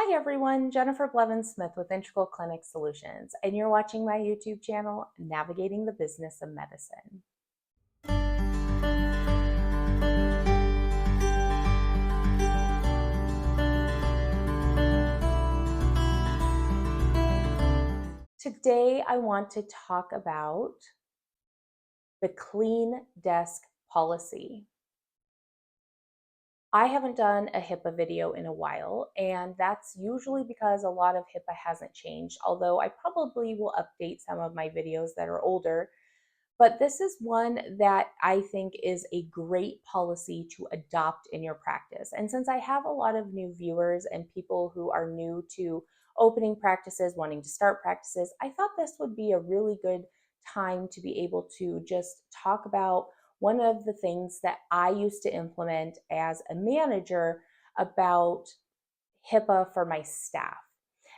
Hi everyone, Jennifer Blevins-Smith with Integral Clinic Solutions, and you're watching my YouTube channel, Navigating the Business of Medicine. Today I want to talk about the clean desk policy. I haven't done a HIPAA video in a while, and that's usually because a lot of HIPAA hasn't changed, although I probably will update some of my videos that are older. But this is one that I think is a great policy to adopt in your practice. And since I have a lot of new viewers and people who are new to opening practices, wanting to start practices, I thought this would be a really good time to be able to just talk about one of the things that I used to implement as a manager about HIPAA for my staff.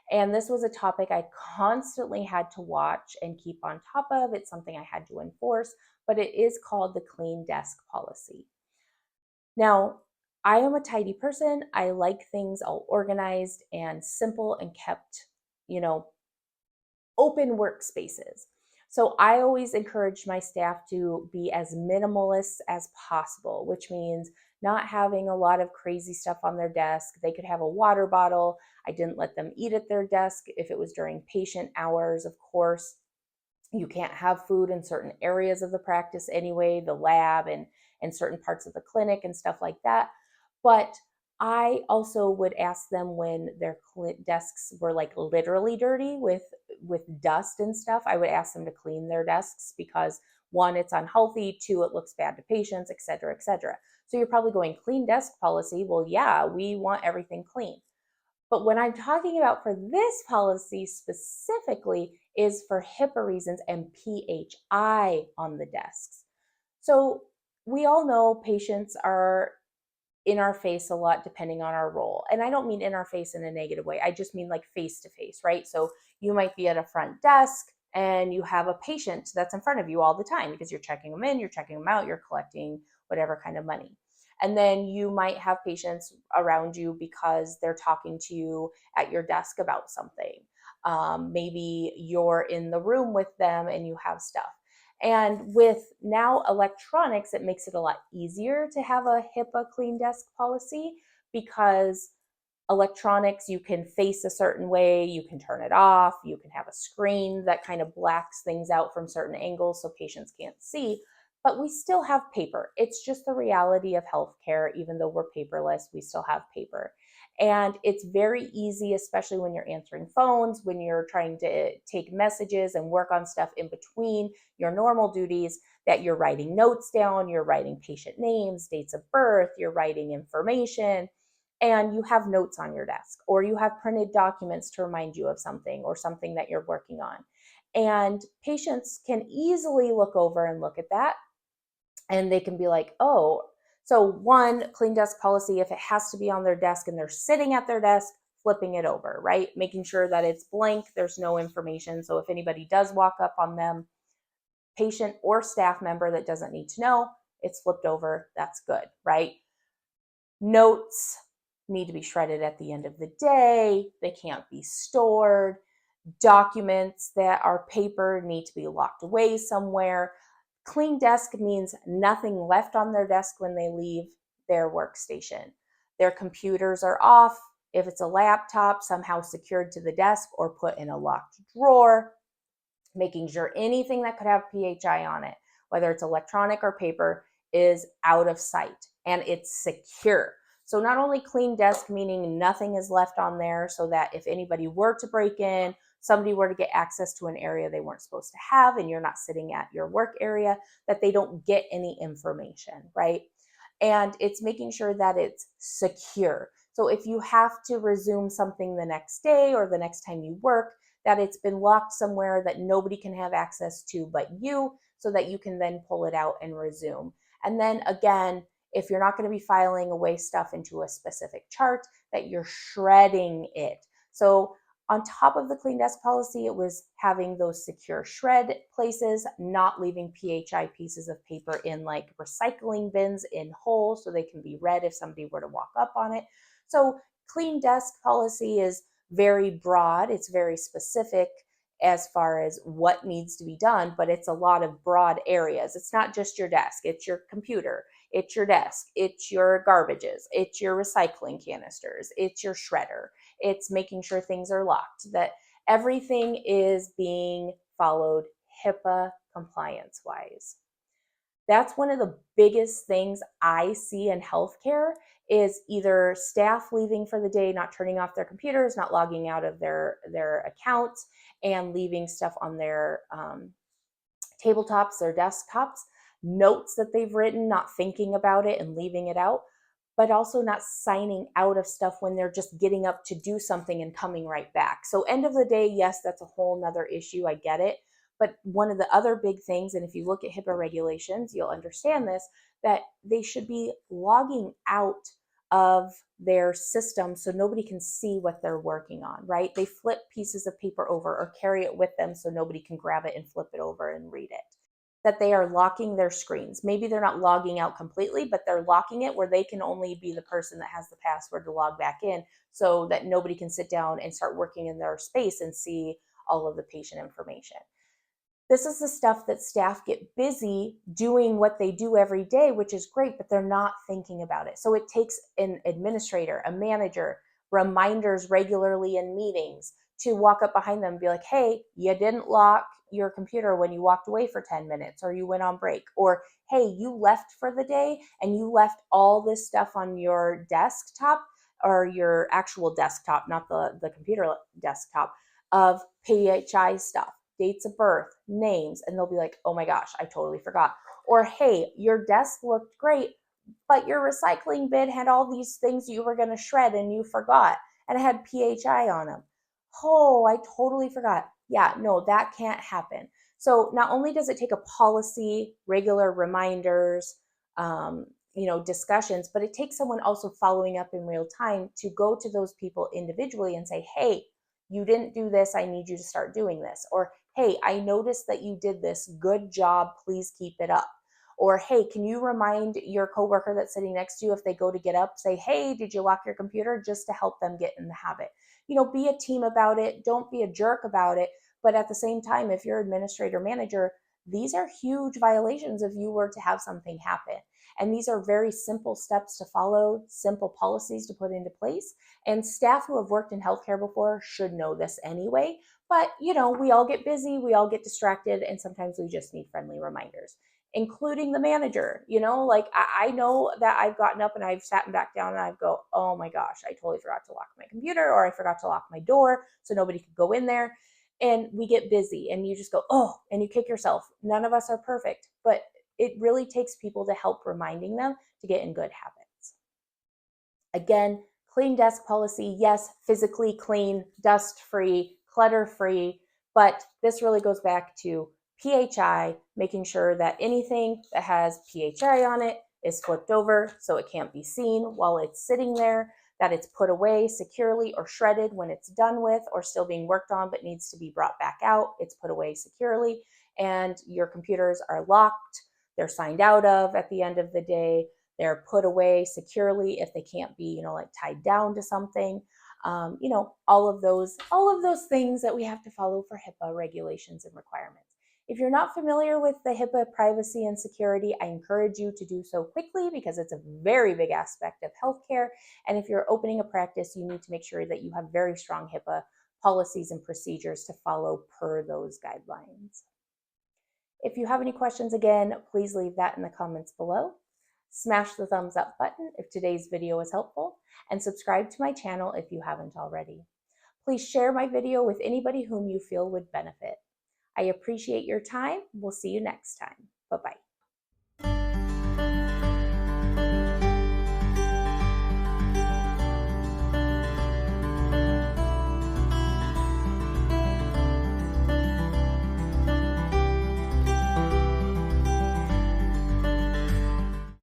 And this was a topic I constantly had to watch and keep on top of. It's something I had to enforce, but it is called the clean desk policy. Now, I am a tidy person. I like things all organized and simple and kept, open workspaces. So I always encourage my staff to be as minimalist as possible, which means not having a lot of crazy stuff on their desk. They could have a water bottle. I didn't let them eat at their desk if it was during patient hours, of course. You can't have food in certain areas of the practice anyway, the lab and certain parts of the clinic and stuff like that. But I also would ask them when their desks were like literally dirty with dust and stuff. I would ask them to clean their desks because one, it's unhealthy, two, it looks bad to patients, et cetera, et cetera. So you're probably going clean desk policy. Well, yeah, we want everything clean. But what I'm talking about for this policy specifically is for HIPAA reasons and PHI on the desks. So we all know patients are in our face a lot depending on our role. And I don't mean in our face in a negative way. I just mean like face to face, right? So you might be at a front desk and you have a patient that's in front of you all the time because you're checking them in, you're checking them out, you're collecting whatever kind of money. And then you might have patients around you because they're talking to you at your desk about something. Maybe you're in the room with them and you have stuff. And with now electronics, it makes it a lot easier to have a HIPAA clean desk policy because electronics, you can face a certain way, you can turn it off, you can have a screen that kind of blacks things out from certain angles so patients can't see. But we still have paper. It's just the reality of healthcare. Even though we're paperless, we still have paper. And it's very easy, especially when you're answering phones, when you're trying to take messages and work on stuff in between your normal duties, that you're writing notes down, you're writing patient names, dates of birth, you're writing information, and you have notes on your desk, or you have printed documents to remind you of something or something that you're working on. And patients can easily look over and look at that, and they can be like, oh, so one, clean desk policy, if it has to be on their desk and they're sitting at their desk, flipping it over, right? Making sure that it's blank, there's no information. So if anybody does walk up on them, patient or staff member that doesn't need to know, it's flipped over, that's good, right? Notes need to be shredded at the end of the day. They can't be stored. Documents that are paper need to be locked away somewhere. Clean desk means nothing left on their desk when they leave their workstation. Their computers are off. If it's a laptop, somehow secured to the desk or put in a locked drawer, making sure anything that could have PHI on it, whether it's electronic or paper, is out of sight and it's secure. So not only clean desk, meaning nothing is left on there so that if anybody were to break in, somebody were to get access to an area they weren't supposed to have, and you're not sitting at your work area, that they don't get any information, right? And it's making sure that it's secure. So if you have to resume something the next day or the next time you work, that it's been locked somewhere that nobody can have access to but you, so that you can then pull it out and resume. And then again, if you're not going to be filing away stuff into a specific chart, that you're shredding it. So on top of the clean desk policy, it was having those secure shred places, not leaving PHI pieces of paper in like recycling bins in holes so they can be read if somebody were to walk up on it. So clean desk policy is very broad. It's very specific as far as what needs to be done, but it's a lot of broad areas. It's not just your desk, it's your computer, it's your desk, it's your garbages, it's your recycling canisters, it's your shredder, it's making sure things are locked, that everything is being followed HIPAA compliance wise. That's one of the biggest things I see in healthcare is either staff leaving for the day, not turning off their computers, not logging out of their accounts, and leaving stuff on their tabletops, their desktops, notes that they've written, not thinking about it and leaving it out, but also not signing out of stuff when they're just getting up to do something and coming right back. So end of the day, yes, that's a whole nother issue. I get it. But one of the other big things, and if you look at HIPAA regulations, you'll understand this, that they should be logging out of their system so nobody can see what they're working on, right? They flip pieces of paper over or carry it with them so nobody can grab it and flip it over and read it. That they are locking their screens. Maybe they're not logging out completely, but they're locking it where they can only be the person that has the password to log back in so that nobody can sit down and start working in their space and see all of the patient information. This is the stuff that staff get busy doing what they do every day, which is great, but they're not thinking about it. So it takes an administrator, a manager, reminders regularly in meetings to walk up behind them and be like, hey, you didn't lock your computer when you walked away for 10 minutes or you went on break. Or, hey, you left for the day and you left all this stuff on your desktop or your actual desktop, not the computer desktop, of PHI stuff, dates of birth, names, and they'll be like, oh my gosh, I totally forgot. Or, hey, your desk looked great, but your recycling bin had all these things you were going to shred and you forgot, and it had PHI on them. Oh, I totally forgot. Yeah, no, that can't happen. So not only does it take a policy, regular reminders, discussions, but it takes someone also following up in real time to go to those people individually and say, hey, you didn't do this, I need you to start doing this. Or, hey, I noticed that you did this, good job, please keep it up. Or, hey, can you remind your coworker that's sitting next to you if they go to get up, say, hey, did you lock your computer, just to help them get in the habit. Be a team about it, don't be a jerk about it, but at the same time, if you're administrator manager, these are huge violations if you were to have something happen. And these are very simple steps to follow, simple policies to put into place. And staff who have worked in healthcare before should know this anyway. But, we all get busy, we all get distracted, and sometimes we just need friendly reminders, including the manager. Like I know that I've gotten up and I've sat back down and I go, oh my gosh, I totally forgot to lock my computer, or I forgot to lock my door so nobody could go in there. And we get busy and you just go, oh, and you kick yourself. None of us are perfect, but it really takes people to help reminding them to get in good habits. Again, clean desk policy, yes, physically clean, dust-free, clutter-free, but this really goes back to PHI, making sure that anything that has PHI on it is flipped over so it can't be seen while it's sitting there, that it's put away securely or shredded when it's done with or still being worked on but needs to be brought back out, it's put away securely, and your computers are locked, they're signed out of at the end of the day, they're put away securely if they can't be, like tied down to something. All of those things that we have to follow for HIPAA regulations and requirements. If you're not familiar with the HIPAA privacy and security, I encourage you to do so quickly because it's a very big aspect of healthcare. And if you're opening a practice, you need to make sure that you have very strong HIPAA policies and procedures to follow per those guidelines. If you have any questions, again, please leave that in the comments below. Smash the thumbs up button if today's video was helpful, and subscribe to my channel if you haven't already. Please share my video with anybody whom you feel would benefit. I appreciate your time. We'll see you next time.